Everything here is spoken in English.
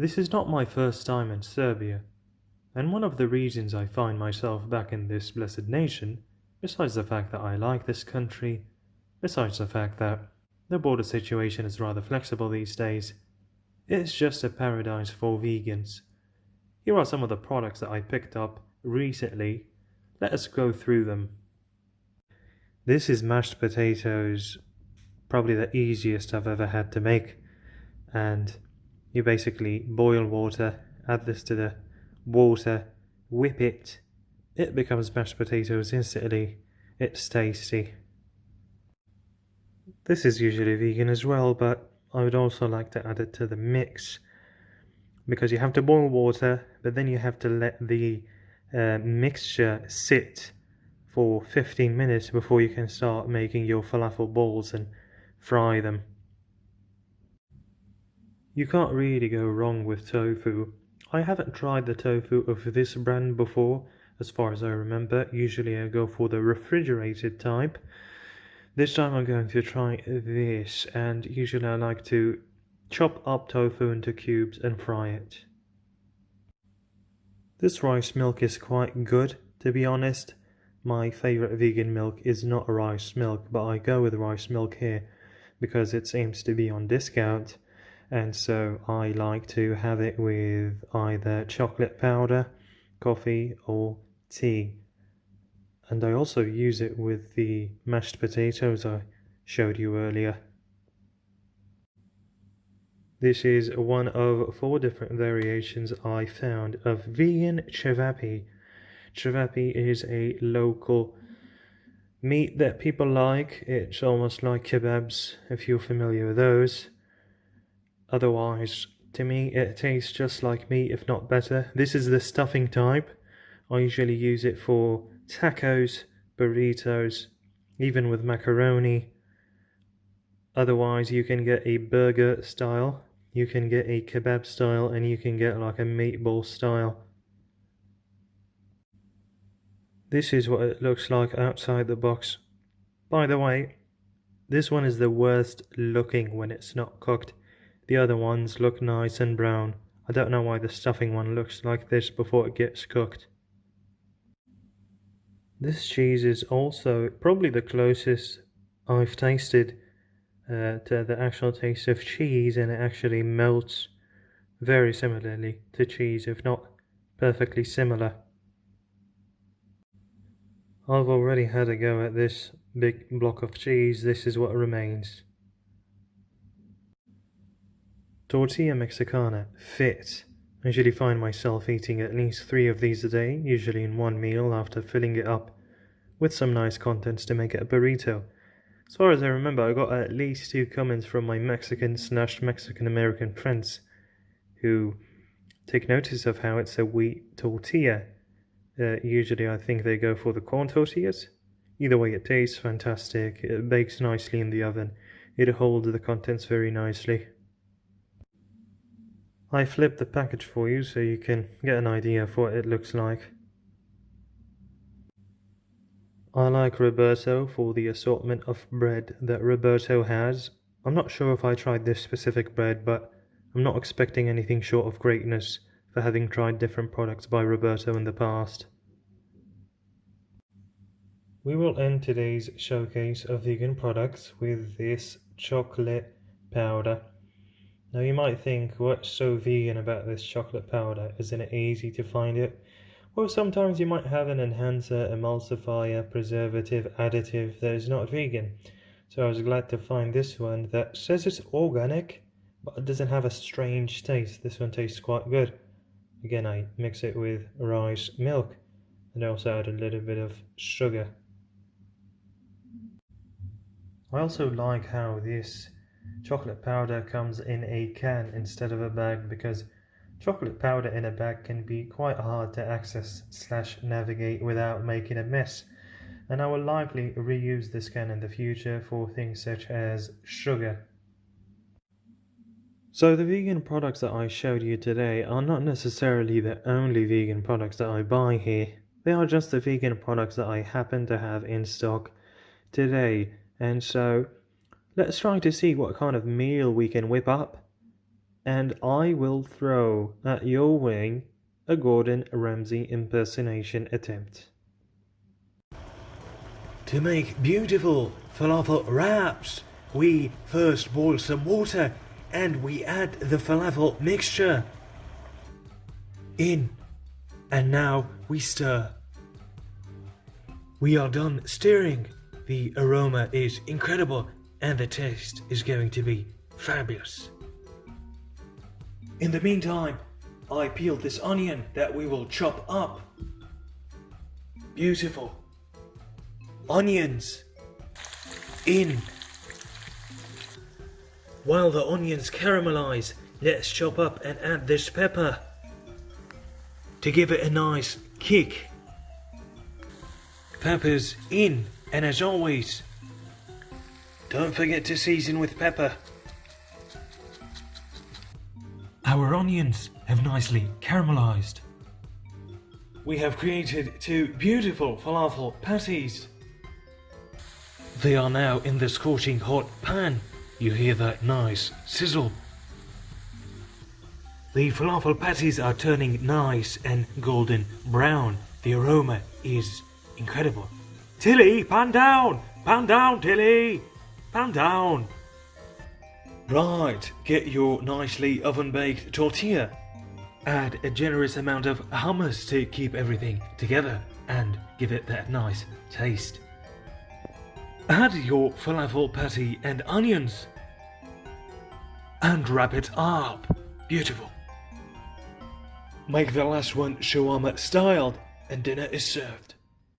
This is not my first time in Serbia, and one of the reasons I find myself back in this blessed nation, besides the fact that I like this country, besides the fact that the border situation is rather flexible these days, it's just a paradise for vegans. Here are some of the products that I picked up recently. Let us go through them. This is mashed potatoes, probably the easiest I've ever had to make, and you basically boil water, add this to the water, whip it, it becomes mashed potatoes instantly. It's tasty. This is usually vegan as well, but I would also like to add it to the mix because you have to boil water, but then you have to let the mixture sit for 15 minutes before you can start making your falafel balls and fry them. You can't really go wrong with tofu. I haven't tried the tofu of this brand before, as far as I remember. Usually I go for the refrigerated type. This time I'm going to try this, and usually I like to chop up tofu into cubes and fry it. This rice milk is quite good, to be honest. My favorite vegan milk is not rice milk, but I go with rice milk here because it seems to be on discount, and so I like to have it with either chocolate powder, coffee, or tea. And I also use it with the mashed potatoes I showed you earlier. This is one of 4 different variations I found of vegan cevapi. Cevapi is a local meat that people like. It's almost like kebabs, if you're familiar with those. Otherwise, to me, it tastes just like meat, if not better. This is the stuffing type. I usually use it for tacos, burritos, even with macaroni. Otherwise, you can get a burger style, you can get a kebab style, and you can get like a meatball style. This is what it looks like outside the box. By the way, this one is the worst looking when it's not cooked. The other ones look nice and brown. I don't know why the stuffing one looks like this before it gets cooked. This cheese is also probably the closest I've tasted to the actual taste of cheese, and it actually melts very similarly to cheese, if not perfectly similar. I've already had a go at this big block of cheese. This is what remains. Tortilla Mexicana fit. I usually find myself eating at least 3 of these a day, usually in one meal after filling it up with some nice contents to make it a burrito. As far as I remember, I got at least 2 comments from my Mexican American friends who take notice of how it's a wheat tortilla. Usually I think they go for the corn tortillas. Either way, it tastes fantastic. It bakes nicely in the oven. It holds the contents very nicely. I flipped the package for you so you can get an idea of what it looks like. I like Roberto for the assortment of bread that Roberto has. I'm not sure if I tried this specific bread, but I'm not expecting anything short of greatness for having tried different products by Roberto in the past. We will end today's showcase of vegan products with this chocolate powder. Now you might think, what's so vegan about this chocolate powder? Isn't it easy to find it? Well, sometimes you might have an enhancer, emulsifier, preservative, additive that is not vegan. So I was glad to find this one that says it's organic, but it doesn't have a strange taste. This one tastes quite good. Again, I mix it with rice milk and I also add a little bit of sugar. I also like how this chocolate powder comes in a can instead of a bag, because chocolate powder in a bag can be quite hard to access / navigate without making a mess, and I will likely reuse this can in the future for things such as sugar. So the vegan products that I showed you today are not necessarily the only vegan products that I buy here. They are just the vegan products that I happen to have in stock today, and so let's try to see what kind of meal we can whip up And I will throw at your wing a Gordon Ramsay impersonation attempt. To make beautiful falafel wraps, we first boil some water and we add the falafel mixture in, and now we stir. We are done stirring. The aroma is incredible and the taste is going to be fabulous. In the meantime, I peeled this onion that we will chop up. Beautiful. Onions in. While the onions caramelize, let's chop up and add this pepper to give it a nice kick. Peppers in, and as always, don't forget to season with pepper. Our onions have nicely caramelized. We have created two beautiful falafel patties. They are now in the scorching hot pan. You hear that nice sizzle. The falafel patties are turning nice and golden brown. The aroma is incredible. Tilly, pan down! Pan down, Tilly! Pan down! Right, get your nicely oven-baked tortilla. Add a generous amount of hummus to keep everything together and give it that nice taste. Add your falafel patty and onions and wrap it up. Beautiful. Make the last one shawarma styled and dinner is served.